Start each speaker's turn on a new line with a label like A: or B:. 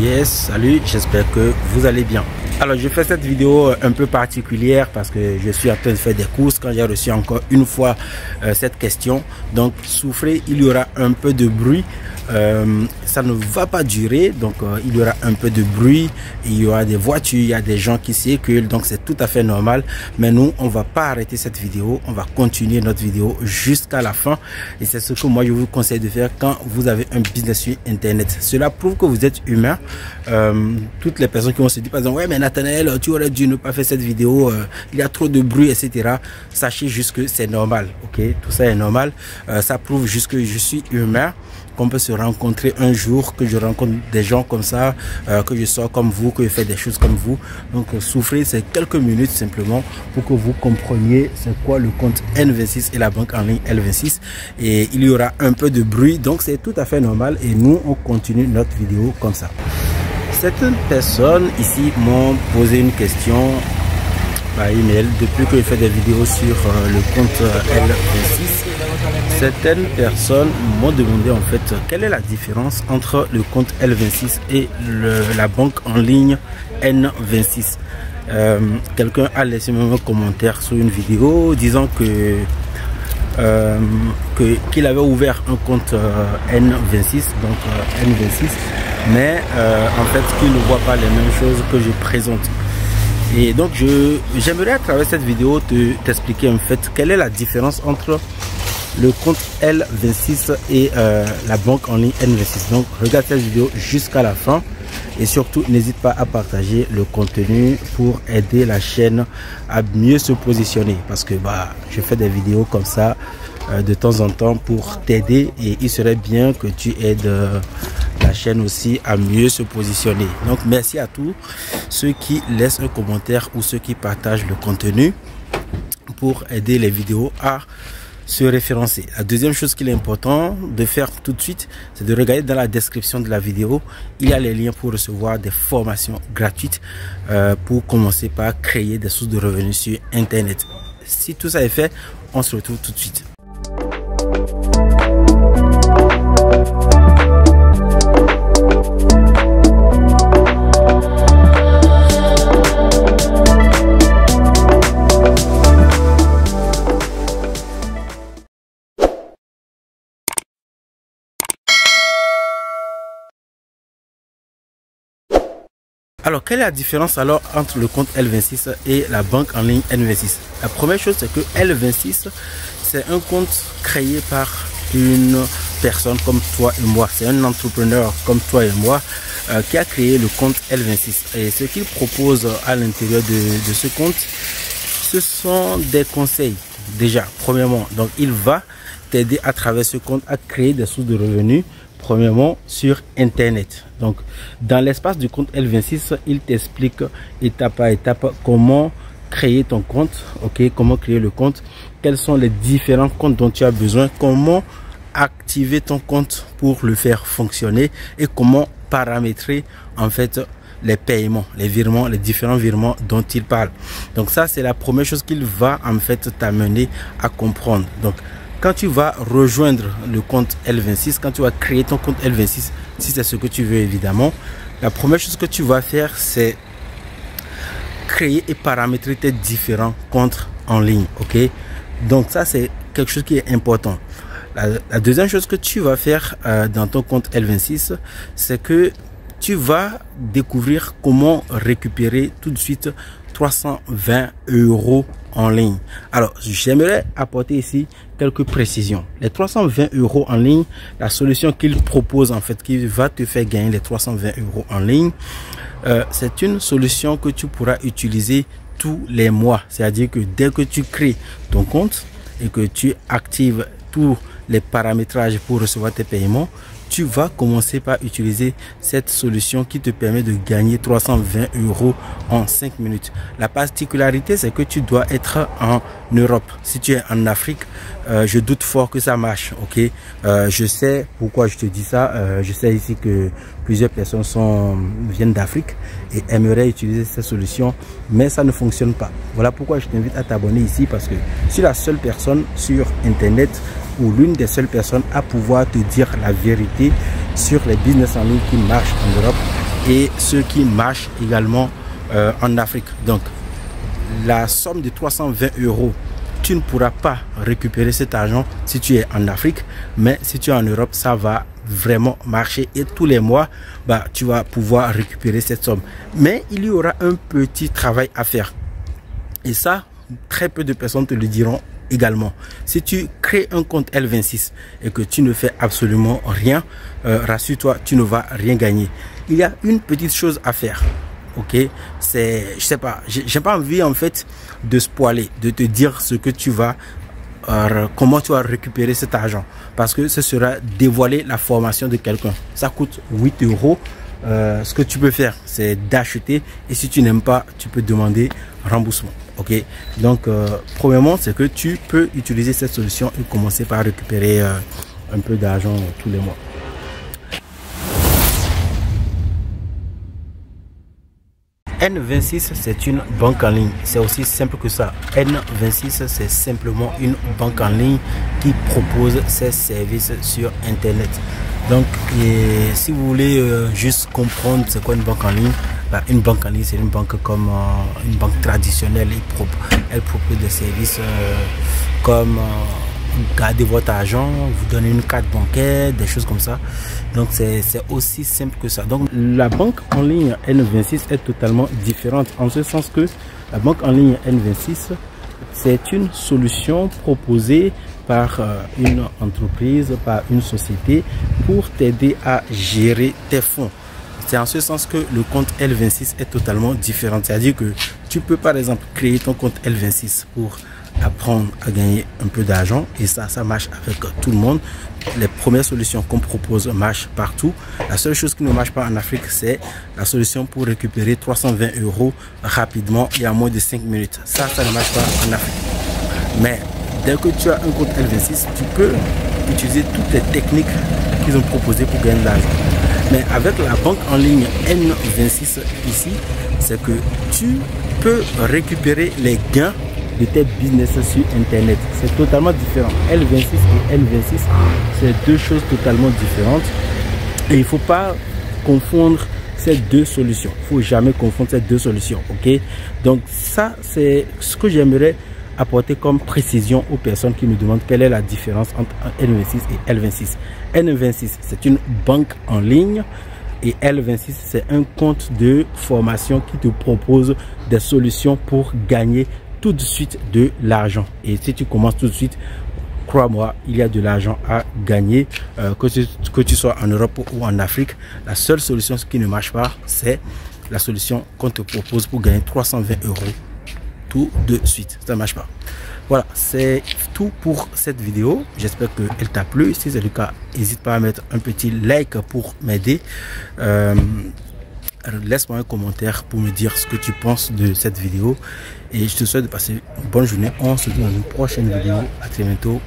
A: Yes, salut, j'espère que vous allez bien. Alors je fais cette vidéo un peu particulière parce que je suis en train de faire des courses quand j'ai reçu encore une fois cette question. Donc souffrez, il y aura un peu de bruit. Ça ne va pas durer, donc il y aura un peu de bruit, il y aura des voitures, il y a des gens qui circulent, donc c'est tout à fait normal. Mais nous, on va pas arrêter cette vidéo, on va continuer notre vidéo jusqu'à la fin. Et c'est ce que moi je vous conseille de faire quand vous avez un business sur internet. Cela prouve que vous êtes humain. Toutes les personnes qui vont se dire par exemple, ouais mais Nathanaël, tu aurais dû ne pas faire cette vidéo, il y a trop de bruit, etc. Sachez juste que c'est normal, ok, tout ça est normal. Ça prouve juste que je suis humain, qu'on peut se rencontrer un jour, que je rencontre des gens comme ça, que je sors comme vous, que je fais des choses comme vous. Donc souffrez, c'est quelques minutes simplement pour que vous compreniez c'est quoi le compte N26 et la banque en ligne L26. Et il y aura un peu de bruit, donc c'est tout à fait normal. Et nous, on continue notre vidéo comme ça. Certaines personnes ici m'ont posé une question par email depuis que je fais des vidéos sur le compte L26. Certaines personnes m'ont demandé en fait quelle est la différence entre le compte L26 et la banque en ligne N26. Quelqu'un a laissé même un commentaire sous une vidéo disant qu'il avait ouvert un compte N26, donc N26, mais en fait qu'il ne voit pas les mêmes choses que je présente. Et donc j'aimerais à travers cette vidéo t'expliquer en fait quelle est la différence entre le compte L26 et la banque en ligne N26. Donc regarde cette vidéo jusqu'à la fin et surtout n'hésite pas à partager le contenu pour aider la chaîne à mieux se positionner, parce que je fais des vidéos comme ça de temps en temps pour t'aider, et il serait bien que tu aides la chaîne aussi à mieux se positionner. Donc merci à tous ceux qui laissent un commentaire ou ceux qui partagent le contenu pour aider les vidéos à se référencer. La deuxième chose qu'il est important de faire tout de suite, c'est de regarder dans la description de la vidéo. Il y a les liens pour recevoir des formations gratuites pour commencer par créer des sources de revenus sur internet. Si tout ça est fait, on se retrouve tout de suite. Alors, quelle est la différence alors entre le compte L26 et la banque en ligne N26? La première chose, c'est que L26, c'est un compte créé par une personne comme toi et moi. C'est un entrepreneur comme toi et moi qui a créé le compte L26. Et ce qu'il propose à l'intérieur de ce compte, ce sont des conseils. Déjà, premièrement, donc il va t'aider à travers ce compte à créer des sources de revenus. Premièrement, sur internet. Donc dans l'espace du compte L26, il t'explique étape par étape comment créer ton compte, ok, comment créer le compte, quels sont les différents comptes dont tu as besoin, comment activer ton compte pour le faire fonctionner et comment paramétrer en fait les paiements, les virements, les différents virements dont il parle. Donc ça, c'est la première chose qu'il va en fait t'amener à comprendre. Donc quand tu vas rejoindre le compte L26, quand tu vas créer ton compte L26, si c'est ce que tu veux évidemment, la première chose que tu vas faire, c'est créer et paramétrer tes différents comptes en ligne, ok? Donc ça, c'est quelque chose qui est important. La deuxième chose que tu vas faire dans ton compte L26, c'est que tu vas découvrir comment récupérer tout de suite 320 € en ligne. Alors, j'aimerais apporter ici quelques précisions. Les 320 € en ligne, la solution qu'il propose en fait, qui va te faire gagner les 320 € en ligne, c'est une solution que tu pourras utiliser tous les mois. C'est-à-dire que dès que tu crées ton compte et que tu actives tous les paramétrages pour recevoir tes paiements, tu vas commencer par utiliser cette solution qui te permet de gagner 320 € en 5 minutes. La particularité, c'est que tu dois être en Europe. Si tu es en Afrique, je doute fort que ça marche, ok? Je sais pourquoi je te dis ça. Je sais ici que plusieurs personnes viennent d'Afrique et aimeraient utiliser cette solution, mais ça ne fonctionne pas. Voilà pourquoi je t'invite à t'abonner ici, parce que je suis la seule personne sur Internet ou l'une des seules personnes à pouvoir te dire la vérité sur les business en ligne qui marchent en Europe et ceux qui marchent également en Afrique. Donc la somme de 320 €, tu ne pourras pas récupérer cet argent si tu es en Afrique, mais si tu es en Europe, ça va vraiment marcher et tous les mois, tu vas pouvoir récupérer cette somme. Mais il y aura un petit travail à faire. Et ça, très peu de personnes te le diront également. Si tu crées un compte L26 et que tu ne fais absolument rien, rassure-toi, tu ne vas rien gagner. Il y a une petite chose à faire. Ok, c'est, je sais pas, j'ai pas envie en fait de spoiler, de te dire ce que tu vas, comment tu vas récupérer cet argent, parce que ce sera dévoiler la formation de quelqu'un. Ça coûte 8 €. Ce que tu peux faire, c'est d'acheter, et si tu n'aimes pas, tu peux demander remboursement. Ok, donc premièrement, c'est que tu peux utiliser cette solution et commencer par récupérer un peu d'argent tous les mois. N26, c'est une banque en ligne. C'est aussi simple que ça. N26, c'est simplement une banque en ligne qui propose ses services sur Internet. Donc, si vous voulez juste comprendre c'est quoi une banque en ligne, une banque en ligne, c'est une banque comme une banque traditionnelle. Elle propose des services comme garder votre argent, vous donner une carte bancaire, des choses comme ça. Donc c'est aussi simple que ça. Donc la banque en ligne N26 est totalement différente en ce sens que la banque en ligne N26, c'est une solution proposée par une entreprise, par une société pour t'aider à gérer tes fonds. C'est en ce sens que le compte L26 est totalement différent. C'est-à-dire que tu peux par exemple créer ton compte L26 pour apprendre à gagner un peu d'argent, et ça marche avec tout le monde. Les premières solutions qu'on propose marchent partout. La seule chose qui ne marche pas en Afrique, c'est la solution pour récupérer 320 € rapidement et en moins de 5 minutes. Ça ne marche pas en Afrique. Mais dès que tu as un compte L26, tu peux utiliser toutes les techniques qu'ils ont proposées pour gagner de l'argent. Mais avec la banque en ligne N26 ici, c'est que tu peux récupérer les gains de tes business sur Internet. C'est totalement différent. L26 et N26, c'est deux choses totalement différentes. Et il ne faut pas confondre ces deux solutions. Il ne faut jamais confondre ces deux solutions. Ok? Donc ça, c'est ce que j'aimerais apporter comme précision aux personnes qui me demandent quelle est la différence entre N26 et L26. N26, c'est une banque en ligne. Et L26, c'est un compte de formation qui te propose des solutions pour gagner tout de suite de l'argent. Et si tu commences tout de suite, crois-moi, il y a de l'argent à gagner, que tu sois en Europe ou en Afrique. La seule solution qui ne marche pas, c'est la solution qu'on te propose pour gagner 320 € tout de suite. Ça ne marche pas. Voilà, c'est tout pour cette vidéo. J'espère qu'elle t'a plu. Si c'est le cas, n'hésite pas à mettre un petit like pour m'aider. Laisse-moi un commentaire pour me dire ce que tu penses de cette vidéo. Et je te souhaite de passer une bonne journée. On se dit dans une prochaine vidéo. À très bientôt.